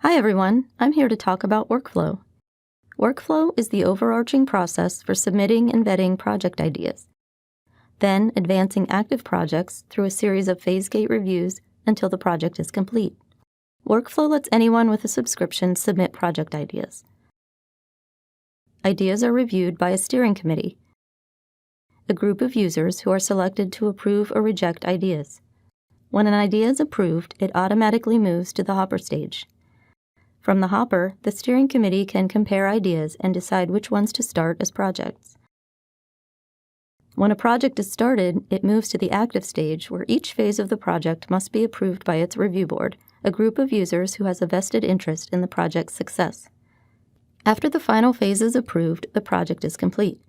Hi everyone, I'm here to talk about workflow. Workflow is the overarching process for submitting and vetting project ideas, then advancing active projects through a series of phase gate reviews until the project is complete. Workflow lets anyone with a subscription submit project ideas. Ideas are reviewed by a steering committee, a group of users who are selected to approve or reject ideas. When an idea is approved, it automatically moves to the hopper stage. From the hopper, the steering committee can compare ideas and decide which ones to start as projects. When a project is started, it moves to the active stage where each phase of the project must be approved by its review board, a group of users who has a vested interest in the project's success. After the final phase is approved, the project is complete.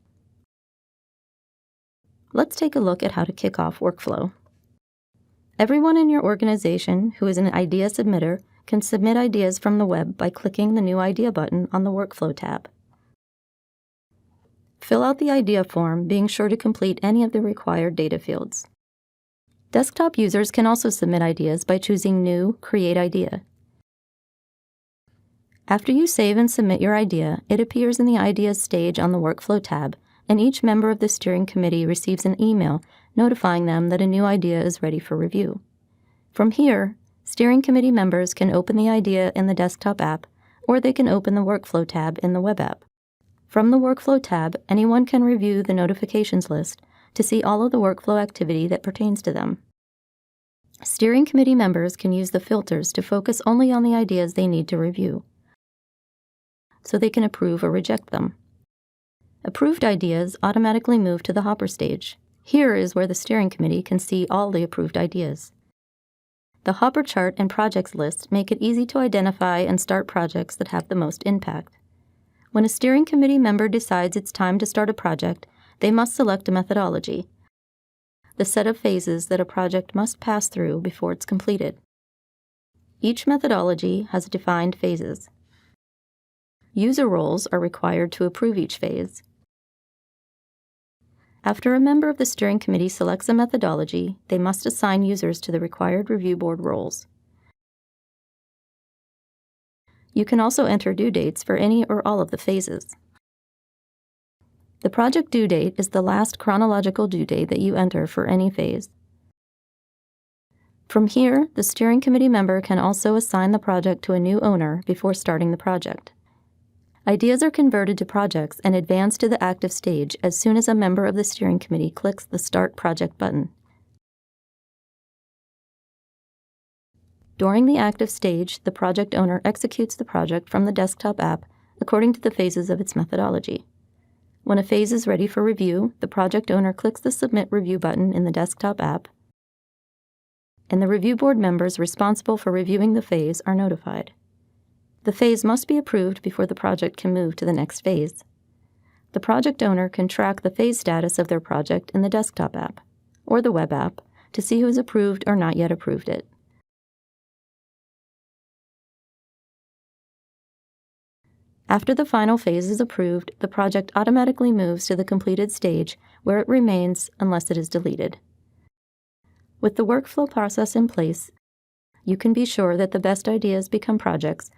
Let's take a look at how to kick off workflow. Everyone in your organization who is an idea submitter can submit ideas from the web by clicking the New Idea button on the Workflow tab. Fill out the idea form, being sure to complete any of the required data fields. Desktop users can also submit ideas by choosing New, Create Idea. After you save and submit your idea, it appears in the Ideas stage on the Workflow tab, and each member of the steering committee receives an email notifying them that a new idea is ready for review. From here, steering committee members can open the idea in the desktop app, or they can open the Workflow tab in the web app. From the Workflow tab, anyone can review the notifications list to see all of the workflow activity that pertains to them. Steering committee members can use the filters to focus only on the ideas they need to review, so they can approve or reject them. Approved ideas automatically move to the hopper stage. Here is where the steering committee can see all the approved ideas. The hopper chart and projects list make it easy to identify and start projects that have the most impact. When a steering committee member decides it's time to start a project, they must select a methodology, the set of phases that a project must pass through before it's completed. Each methodology has defined phases. User roles are required to approve each phase. After a member of the steering committee selects a methodology, they must assign users to the required review board roles. You can also enter due dates for any or all of the phases. The project due date is the last chronological due date that you enter for any phase. From here, the steering committee member can also assign the project to a new owner before starting the project. Ideas are converted to projects and advance to the active stage as soon as a member of the steering committee clicks the Start Project button. During the active stage, the project owner executes the project from the desktop app according to the phases of its methodology. When a phase is ready for review, the project owner clicks the Submit Review button in the desktop app, and the review board members responsible for reviewing the phase are notified. The phase must be approved before the project can move to the next phase. The project owner can track the phase status of their project in the desktop app or the web app to see who has approved or not yet approved it. After the final phase is approved, the project automatically moves to the completed stage where it remains unless it is deleted. With the workflow process in place, you can be sure that the best ideas become projects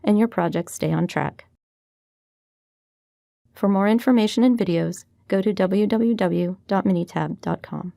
and your projects stay on track. For more information and videos, go to www.minitab.com.